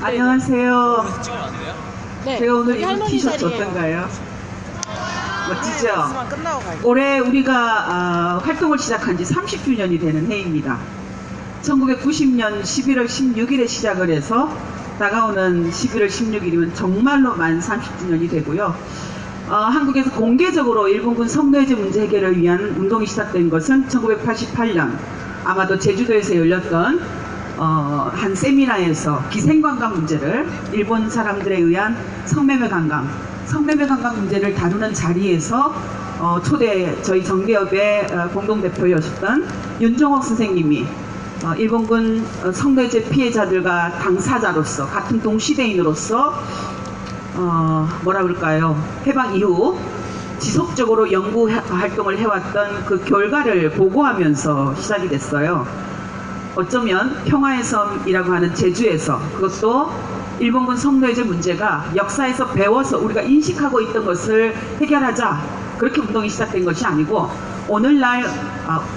안녕하세요. 네. 제가 오늘 입은 할머니 티셔츠 자리예요. 어떤가요? 멋지죠? 있으면 끝나고 갈게요. 올해 우리가 활동을 시작한 지 30주년이 되는 해입니다. 1990년 11월 16일에 시작을 해서 다가오는 11월 16일이면 정말로 만 30주년이 되고요. 한국에서 공개적으로 일본군 성노예제 문제 해결을 위한 운동이 시작된 것은 1988년 아마도 제주도에서 열렸던 한 세미나에서 기생관광 문제를 일본 사람들에 의한 성매매 관광 문제를 다루는 자리에서 초대 저희 정대협의 공동대표였던 윤종옥 선생님이 일본군 성노예제 피해자들과 당사자로서 같은 동시대인으로서 뭐라 그럴까요? 해방 이후 지속적으로 연구 활동을 해왔던 그 결과를 보고하면서 시작이 됐어요. 어쩌면 평화의 섬이라고 하는 제주에서 그것도 일본군 성노예제 문제가 역사에서 배워서 우리가 인식하고 있던 것을 해결하자 그렇게 운동이 시작된 것이 아니고 오늘날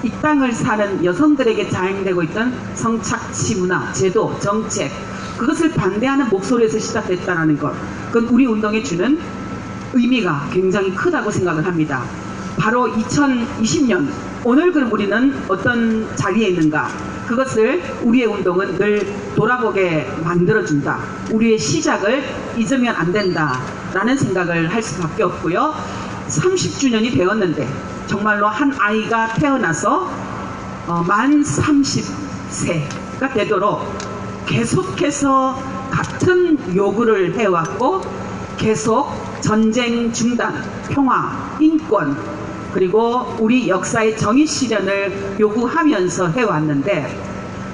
이 땅을 사는 여성들에게 자행되고 있던 성착취 문화, 제도, 정책 그것을 반대하는 목소리에서 시작됐다는 것 그건 우리 운동에 주는 의미가 굉장히 크다고 생각을 합니다. 바로 2020년 오늘 그럼 우리는 어떤 자리에 있는가 그것을 우리의 운동은 늘 돌아보게 만들어준다. 우리의 시작을 잊으면 안 된다 라는 생각을 할 수밖에 없고요. 30주년이 되었는데 정말로 한 아이가 태어나서 만 30세가 되도록 계속해서 같은 요구를 해왔고 계속 전쟁 중단, 평화, 인권 그리고 우리 역사의 정의 실현을 요구하면서 해왔는데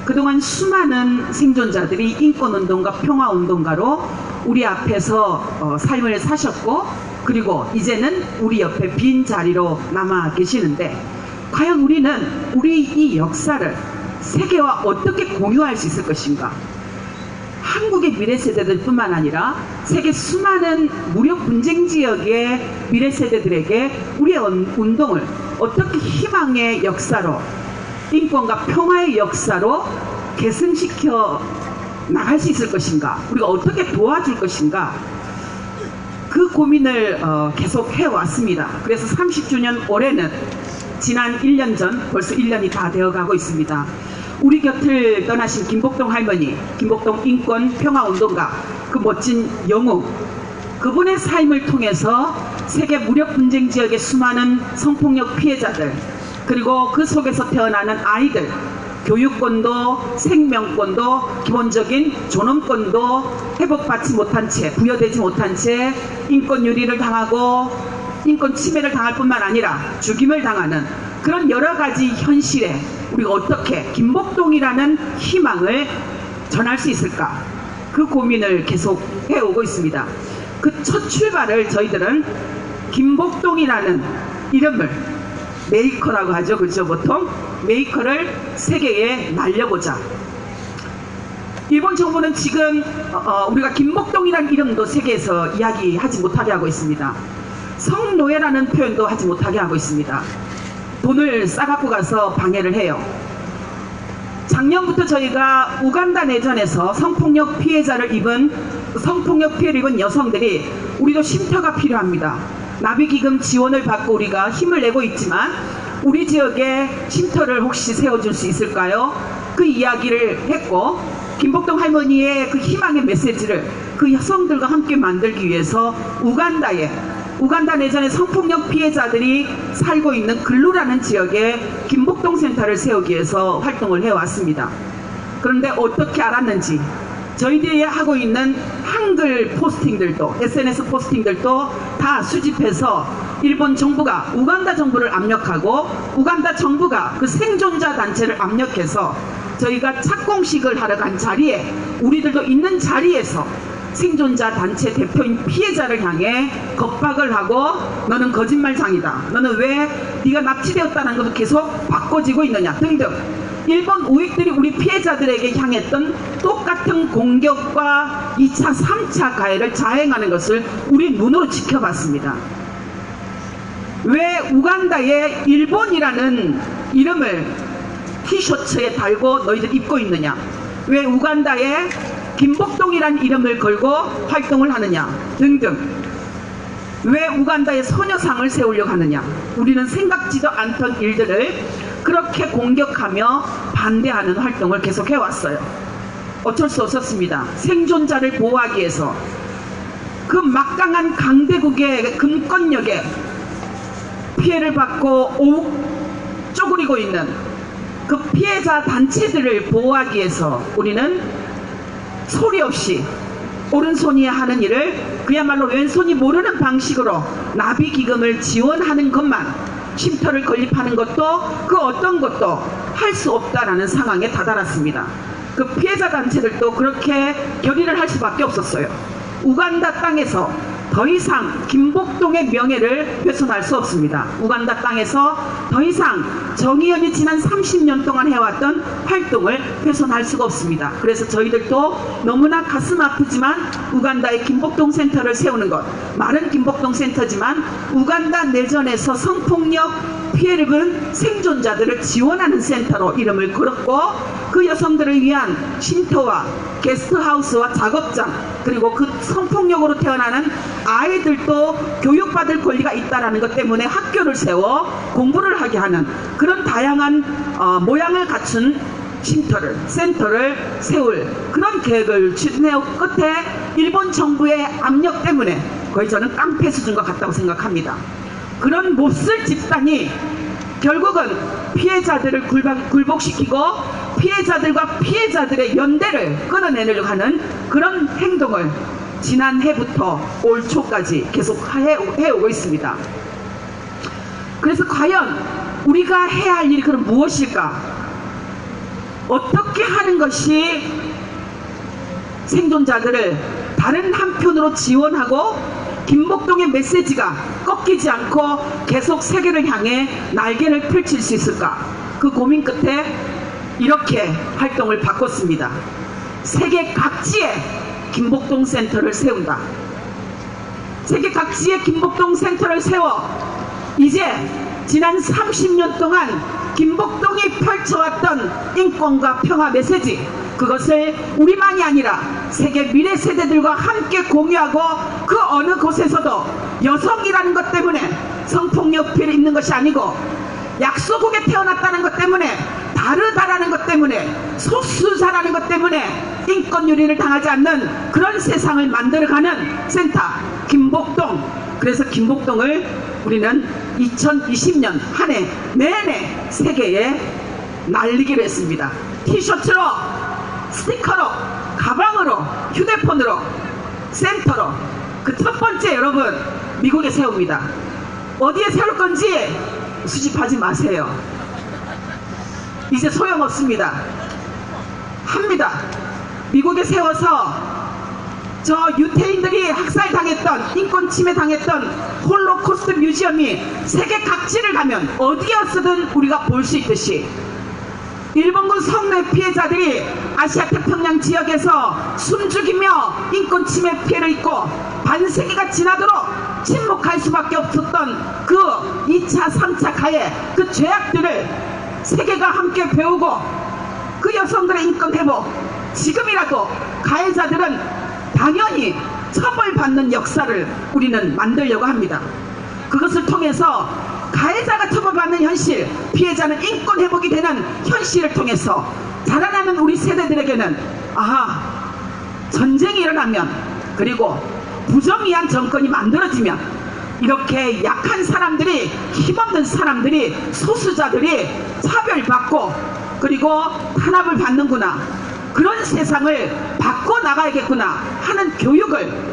그동안 수많은 생존자들이 인권운동가 평화운동가로 우리 앞에서 삶을 사셨고 그리고 이제는 우리 옆에 빈 자리로 남아 계시는데 과연 우리는 우리 이 역사를 세계와 어떻게 공유할 수 있을 것인가? 한국의 미래 세대들 뿐만 아니라 세계 수많은 무력 분쟁 지역의 미래 세대들에게 우리의 운동을 어떻게 희망의 역사로 인권과 평화의 역사로 계승시켜 나갈 수 있을 것인가 우리가 어떻게 도와줄 것인가 그 고민을 계속 해왔습니다. 그래서 30주년 올해는 지난 1년 전 벌써 1년이 다 되어가고 있습니다. 우리 곁을 떠나신 김복동 할머니, 김복동 인권 평화운동가 그 멋진 영웅 그분의 삶을 통해서 세계 무력 분쟁 지역의 수많은 성폭력 피해자들 그리고 그 속에서 태어나는 아이들 교육권도 생명권도 기본적인 존엄권도 회복받지 못한 채 부여되지 못한 채 인권 유리를 당하고 인권 침해를 당할 뿐만 아니라 죽임을 당하는 그런 여러 가지 현실에 우리가 어떻게 김복동이라는 희망을 전할 수 있을까 그 고민을 계속 해오고 있습니다. 그 첫 출발을 저희들은 김복동이라는 이름을 메이커라고 하죠. 그렇죠? 보통 메이커를 세계에 날려보자. 일본 정부는 지금 우리가 김복동이라는 이름도 세계에서 이야기하지 못하게 하고 있습니다. 성노예라는 표현도 하지 못하게 하고 있습니다. 돈을 싸갖고 가서 방해를 해요. 작년부터 저희가 우간다 내전에서 성폭력 피해를 입은 여성들이 우리도 쉼터가 필요합니다. 나비기금 지원을 받고 우리가 힘을 내고 있지만 우리 지역에 쉼터를 혹시 세워줄 수 있을까요? 그 이야기를 했고 김복동 할머니의 그 희망의 메시지를 그 여성들과 함께 만들기 위해서 우간다 내전의 성폭력 피해자들이 살고 있는 글루라는 지역에 김복동 센터를 세우기 위해서 활동을 해왔습니다. 그런데 어떻게 알았는지 저희들이 하고 있는 한글 포스팅들도 SNS 포스팅들도 다 수집해서 일본 정부가 우간다 정부를 압력하고 우간다 정부가 그 생존자 단체를 압력해서 저희가 착공식을 하러 간 자리에 우리들도 있는 자리에서 생존자 단체 대표인 피해자를 향해 겁박을 하고 너는 거짓말장이다. 너는 왜 네가 납치되었다는 것도 계속 바꿔지고 있느냐 등등 일본 우익들이 우리 피해자들에게 향했던 똑같은 공격과 2차, 3차 가해를 자행하는 것을 우리 눈으로 지켜봤습니다. 왜 우간다에 일본이라는 이름을 티셔츠에 달고 너희들 입고 있느냐? 왜 우간다에 김복동이란 이름을 걸고 활동을 하느냐 등등. 왜 우간다에 소녀상을 세우려고 하느냐. 우리는 생각지도 않던 일들을 그렇게 공격하며 반대하는 활동을 계속해왔어요. 어쩔 수 없었습니다. 생존자를 보호하기 위해서 그 막강한 강대국의 금권력에 피해를 받고 오욱 쪼그리고 있는 그 피해자 단체들을 보호하기 위해서 우리는 소리 없이 오른손이 하는 일을 그야말로 왼손이 모르는 방식으로 나비기금을 지원하는 것만, 쉼터를 건립하는 것도 그 어떤 것도 할 수 없다라는 상황에 다다랐습니다. 그 피해자 단체들도 그렇게 결의를 할 수밖에 없었어요. 우간다 땅에서 더 이상 김복동의 명예를 훼손할 수 없습니다. 우간다 땅에서 더 이상 정의연이 지난 30년 동안 해왔던 활동을 훼손할 수가 없습니다. 그래서 저희들도 너무나 가슴 아프지만 우간다에 김복동 센터를 세우는 것, 말은 김복동 센터지만 우간다 내전에서 성폭력 피해를 입은 생존자들을 지원하는 센터로 이름을 걸었고, 그 여성들을 위한 쉼터와 게스트하우스와 작업장, 그리고 그 성폭력으로 태어나는 아이들도 교육받을 권리가 있다는 것 때문에 학교를 세워 공부를 하게 하는 그런 다양한 모양을 갖춘 쉼터를, 센터를 세울 그런 계획을 추진해 끝에 일본 정부의 압력 때문에 거의 저는 깡패 수준과 같다고 생각합니다. 그런 몹쓸 집단이 결국은 피해자들을 굴복시키고 피해자들과 피해자들의 연대를 끊어내려고 하는 그런 행동을 지난해부터 올 초까지 계속 해오고 있습니다. 그래서 과연 우리가 해야 할 일이 그럼 무엇일까? 어떻게 하는 것이 생존자들을 다른 한편으로 지원하고 김복동의 메시지가 꺾이지 않고 계속 세계를 향해 날개를 펼칠 수 있을까? 그 고민 끝에 이렇게 활동을 바꿨습니다. 세계 각지에 김복동 센터를 세운다. 세계 각지에 김복동 센터를 세워 이제 지난 30년 동안 김복동이 펼쳐왔던 인권과 평화 메시지, 그것을 우리만이 아니라 세계 미래 세대들과 함께 공유하고 그 어느 곳에서도 여성이라는 것 때문에 성폭력 피해를 입는 것이 아니고 약소국에 태어났다는 것 때문에 다르다라는 것 때문에 소수자라는 것 때문에 인권 유린을 당하지 않는 그런 세상을 만들어가는 센터 김복동. 그래서 김복동을 우리는 2020년 한 해 내내 세계에 날리기로 했습니다. 티셔츠로, 스티커로, 가방으로, 휴대폰으로, 센터로. 그 첫 번째 여러분 미국에 세웁니다. 어디에 세울 건지 수집하지 마세요. 이제 소용없습니다. 합니다. 미국에 세워서 저 유태인들이 학살당했던, 인권 침해당했던 홀로코스트 뮤지엄이 세계 각지를 가면 어디였든 우리가 볼 수 있듯이 일본군 성노예 피해자들이 아시아 태평양 지역에서 숨죽이며 인권 침해 피해를 입고 반세기가 지나도록 침묵할 수밖에 없었던 그 2차, 3차 가해 그 죄악들을 세계가 함께 배우고 그 여성들의 인권 회복, 지금이라도 가해자들은 당연히 처벌받는 역사를 우리는 만들려고 합니다. 그것을 통해서 가해자가 처벌받는 현실, 피해자는 인권 회복이 되는 현실을 통해서 자라나는 우리 세대들에게는 전쟁이 일어나면, 그리고 부정의한 정권이 만들어지면 이렇게 약한 사람들이, 힘없는 사람들이, 소수자들이 차별받고 그리고 탄압을 받는구나, 그런 세상을 바꿔나가야겠구나 하는 교육을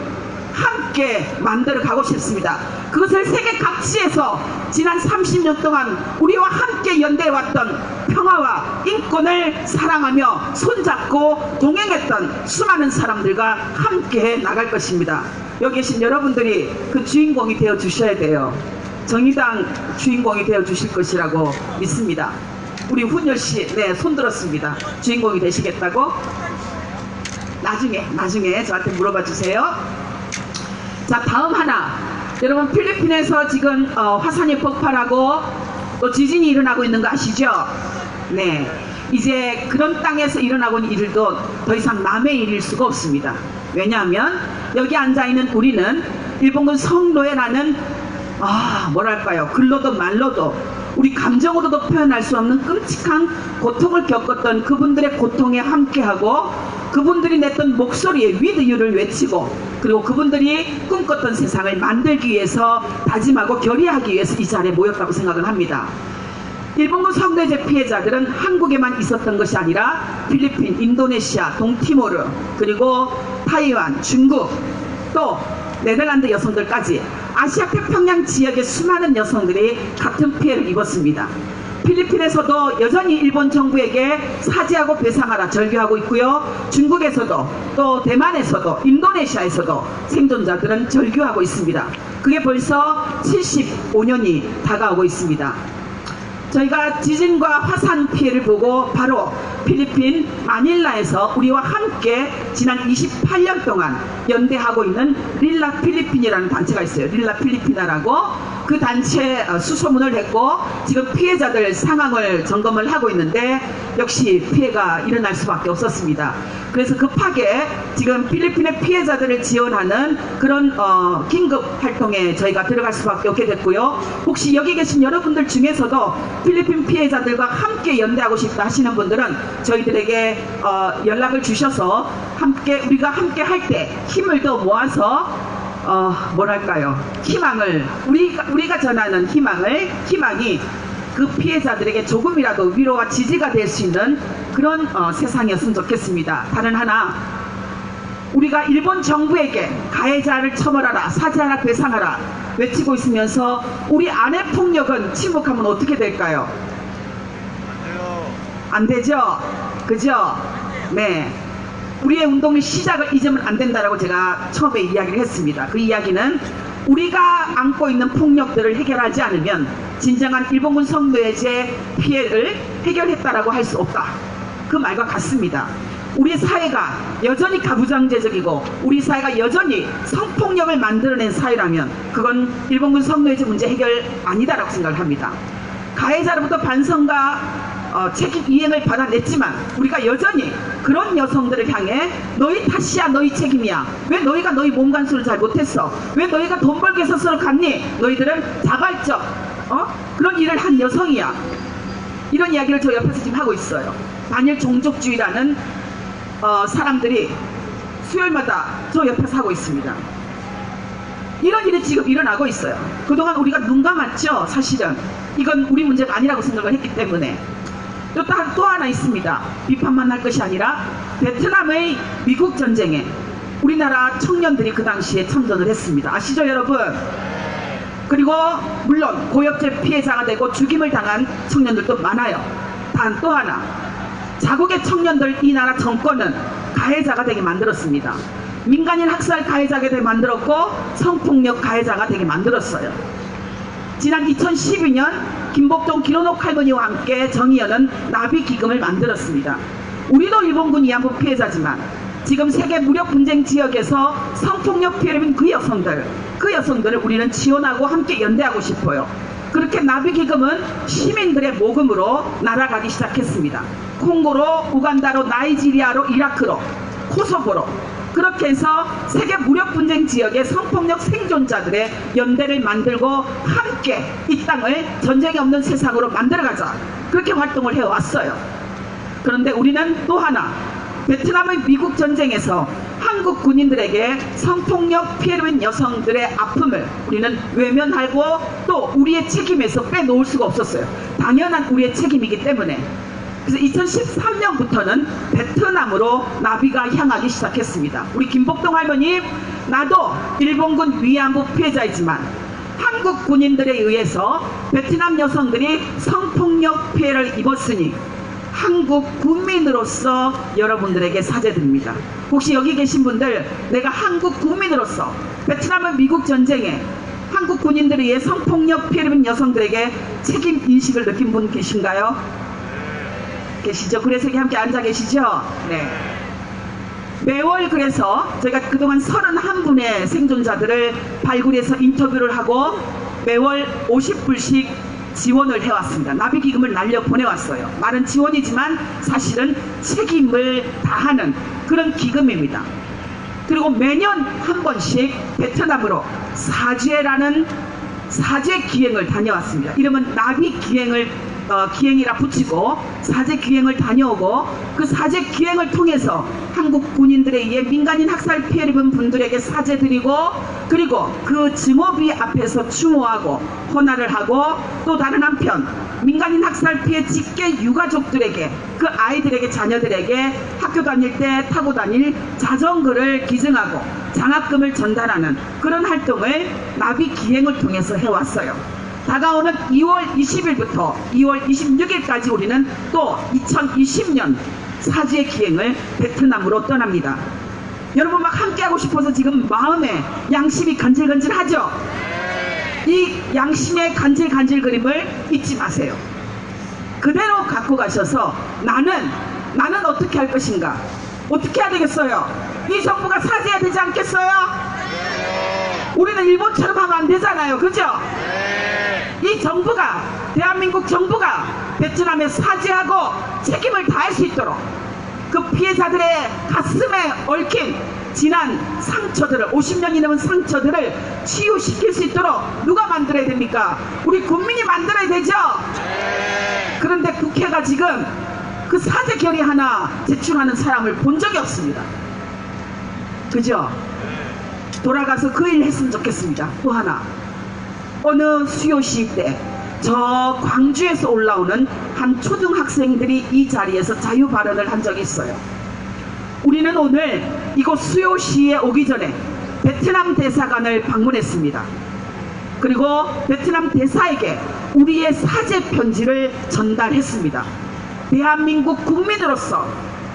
함께 만들어 가고 싶습니다. 그것을 세계 각지에서 지난 30년 동안 우리와 함께 연대해왔던 평화와 인권을 사랑하며 손잡고 동행했던 수많은 사람들과 함께 나갈 것입니다. 여기 계신 여러분들이 그 주인공이 되어 주셔야 돼요. 정의당 주인공이 되어 주실 것이라고 믿습니다. 우리 훈열씨, 네, 손 들었습니다. 주인공이 되시겠다고? 나중에 저한테 물어봐 주세요. 자, 다음 하나. 여러분, 필리핀에서 지금 화산이 폭발하고 또 지진이 일어나고 있는 거 아시죠? 네. 이제 그런 땅에서 일어나고 있는 일도 더 이상 남의 일일 수가 없습니다. 왜냐하면 여기 앉아있는 우리는 일본군 성노예라는 뭐랄까요, 글로도 말로도 우리 감정으로도 표현할 수 없는 끔찍한 고통을 겪었던 그분들의 고통에 함께하고 그분들이 냈던 목소리에 위드유를 외치고 그리고 그분들이 꿈꿨던 세상을 만들기 위해서 다짐하고 결의하기 위해서 이 자리에 모였다고 생각을 합니다. 일본군 성노예제 피해자들은 한국에만 있었던 것이 아니라 필리핀, 인도네시아, 동티모르, 그리고 타이완, 중국, 또 네덜란드 여성들까지 아시아 태평양 지역의 수많은 여성들이 같은 피해를 입었습니다. 필리핀에서도 여전히 일본 정부에게 사죄하고 배상하라 절규하고 있고요. 중국에서도 또 대만에서도 인도네시아에서도 생존자들은 절규하고 있습니다. 그게 벌써 75년이 다가오고 있습니다. 저희가 지진과 화산 피해를 보고 바로 필리핀 마닐라에서 우리와 함께 지난 28년 동안 연대하고 있는 릴라 필리핀이라는 단체가 있어요. 릴라 필리피나라고. 그 단체 수소문을 했고 지금 피해자들 상황을 점검을 하고 있는데 역시 피해가 일어날 수밖에 없었습니다. 그래서 급하게 지금 필리핀의 피해자들을 지원하는 그런 긴급 활동에 저희가 들어갈 수밖에 없게 됐고요. 혹시 여기 계신 여러분들 중에서도 필리핀 피해자들과 함께 연대하고 싶다 하시는 분들은 저희들에게 연락을 주셔서 우리가 함께 할 때 힘을 더 모아서 뭐랄까요, 희망을 우리가 전하는 희망이 그 피해자들에게 조금이라도 위로와 지지가 될 수 있는 그런 세상이었으면 좋겠습니다. 다른 하나, 우리가 일본 정부에게 가해자를 처벌하라, 사죄하라, 배상하라 외치고 있으면서 우리 아내 폭력은 침묵하면 어떻게 될까요? 안 되죠? 그죠? 네. 우리의 운동의 시작을 잊으면 안 된다라고 제가 처음에 이야기를 했습니다. 그 이야기는 우리가 안고 있는 폭력들을 해결하지 않으면 진정한 일본군 성노예제 피해를 해결했다라고 할 수 없다. 그 말과 같습니다. 우리 사회가 여전히 가부장제적이고 우리 사회가 여전히 성폭력을 만들어낸 사회라면 그건 일본군 성노예제 문제 해결 아니다라고 생각을 합니다. 가해자로부터 반성과 책임 이행을 받아냈지만 우리가 여전히 그런 여성들을 향해 너희 탓이야, 너희 책임이야, 왜 너희가 너희 몸간수를 잘 못했어, 왜 너희가 돈 벌기 위해서 서로 갔니, 너희들은 자발적 그런 일을 한 여성이야, 이런 이야기를 저 옆에서 지금 하고 있어요. 반일 종족주의라는 사람들이 수요일마다 저 옆에서 하고 있습니다. 이런 일이 지금 일어나고 있어요. 그동안 우리가 눈 감았죠. 사실은 이건 우리 문제가 아니라고 생각을 했기 때문에. 또 하나 있습니다. 비판만 할 것이 아니라 베트남의 미국 전쟁에 우리나라 청년들이 그 당시에 참전을 했습니다. 아시죠 여러분? 그리고 물론 고엽제 피해자가 되고 죽임을 당한 청년들도 많아요. 단 또 하나, 자국의 청년들 이 나라 정권은 가해자가 되게 만들었습니다. 민간인 학살 가해자가 되게 만들었고 성폭력 가해자가 되게 만들었어요. 지난 2012년 김복동 기로녹 할머니와 함께 정의연은 나비기금을 만들었습니다. 우리도 일본군 위안부 피해자지만 지금 세계 무력 분쟁 지역에서 성폭력 피해를 입은 그 여성들을 우리는 지원하고 함께 연대하고 싶어요. 그렇게 나비기금은 시민들의 모금으로 날아가기 시작했습니다. 콩고로, 우간다로, 나이지리아로, 이라크로, 코소보로, 그렇게 해서 세계 무력 분쟁 지역의 성폭력 생존자들의 연대를 만들고 함께 이 땅을 전쟁이 없는 세상으로 만들어가자, 그렇게 활동을 해왔어요. 그런데 우리는 또 하나, 베트남의 미국 전쟁에서 한국 군인들에게 성폭력 피해를 입은 여성들의 아픔을 우리는 외면하고 또 우리의 책임에서 빼놓을 수가 없었어요. 당연한 우리의 책임이기 때문에. 그래서 2013년부터는 베트남으로 나비가 향하기 시작했습니다. 우리 김복동 할머니, 나도 일본군 위안부 피해자이지만 한국 군인들에 의해서 베트남 여성들이 성폭력 피해를 입었으니 한국 국민으로서 여러분들에게 사죄드립니다. 혹시 여기 계신 분들, 내가 한국 국민으로서 베트남은 미국 전쟁에 한국 군인들에 의해 성폭력 피해를 입은 여성들에게 책임 인식을 느낀 분 계신가요? 계시죠? 그래서 여기 함께 앉아 계시죠? 네. 매월 그래서 저희가 그동안 31분의 생존자들을 발굴해서 인터뷰를 하고 매월 50불씩 지원을 해왔습니다. 나비기금을 날려 보내왔어요. 말은 지원이지만 사실은 책임을 다하는 그런 기금입니다. 그리고 매년 한 번씩 베트남으로 사죄라는 사죄 기행을 다녀왔습니다. 이름은 나비 기행이라 붙이고 사죄 기행을 다녀오고 그 사죄 기행을 통해서 한국 군인들에 의해 민간인 학살 피해를 입은 분들에게 사죄드리고 그리고 그 증오비 앞에서 추모하고 헌화를 하고 또 다른 한편 민간인 학살 피해 직계 유가족들에게 그 아이들에게 자녀들에게 학교 다닐 때 타고 다닐 자전거를 기증하고 장학금을 전달하는 그런 활동을 나비 기행을 통해서 해왔어요. 다가오는 2월 20일부터 2월 26일까지 우리는 또 2020년 사죄 기행을 베트남으로 떠납니다. 여러분 막 함께하고 싶어서 지금 마음에 양심이 간질간질하죠? 이 양심의 간질간질거림을 잊지 마세요. 그대로 갖고 가셔서 나는 어떻게 할 것인가? 어떻게 해야 되겠어요? 이 정부가 사죄해야 되지 않겠어요? 우리는 일본처럼 하면 안 되잖아요. 그죠? 이 정부가 대한민국 정부가 베트남에 사죄하고 책임을 다할 수 있도록 그 피해자들의 가슴에 얽힌 지난 상처들을 50년이 넘은 상처들을 치유시킬 수 있도록 누가 만들어야 됩니까? 우리 국민이 만들어야 되죠? 그런데 국회가 지금 그 사죄 결의 하나 제출하는 사람을 본 적이 없습니다. 그죠? 돌아가서 그 일 했으면 좋겠습니다. 또 하나, 어느 수요시 때 저 광주에서 올라오는 한 초등학생들이 이 자리에서 자유 발언을 한 적이 있어요. 우리는 오늘 이곳 수요시에 오기 전에 베트남 대사관을 방문했습니다. 그리고 베트남 대사에게 우리의 사죄 편지를 전달했습니다. 대한민국 국민으로서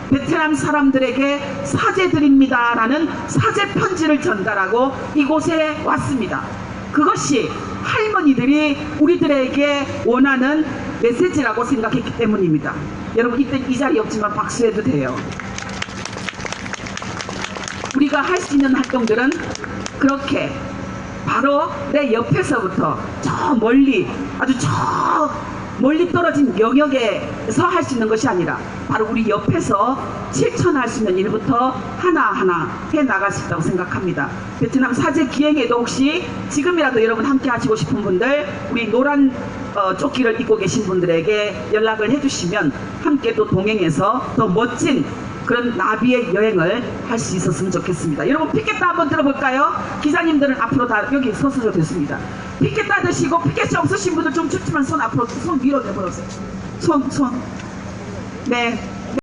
베트남 사람들에게 사죄드립니다 라는 사죄 편지를 전달하고 이곳에 왔습니다. 그것이 할머니들이 우리들에게 원하는 메시지라고 생각했기 때문입니다. 여러분 이때 이 자리 없지만 박수해도 돼요. 우리가 할 수 있는 활동들은 그렇게 바로 내 옆에서부터 저 멀리 아주 저 멀리 떨어진 영역에서 할 수 있는 것이 아니라 바로 우리 옆에서 실천할 수 있는 일부터 하나하나 해나갈 수 있다고 생각합니다. 베트남 사죄 기행에도 혹시 지금이라도 여러분 함께 하시고 싶은 분들 우리 노란 조끼를 입고 계신 분들에게 연락을 해주시면 함께 또 동행해서 더 멋진 그런 나비의 여행을 할 수 있었으면 좋겠습니다. 여러분 피켓 한번 들어볼까요? 기자님들은 앞으로 다 여기 서셔도 됐습니다. 피켓 드시고 피켓이 없으신 분들 좀 춥지만 손 앞으로 손 위로 내버려주세요. 손 네.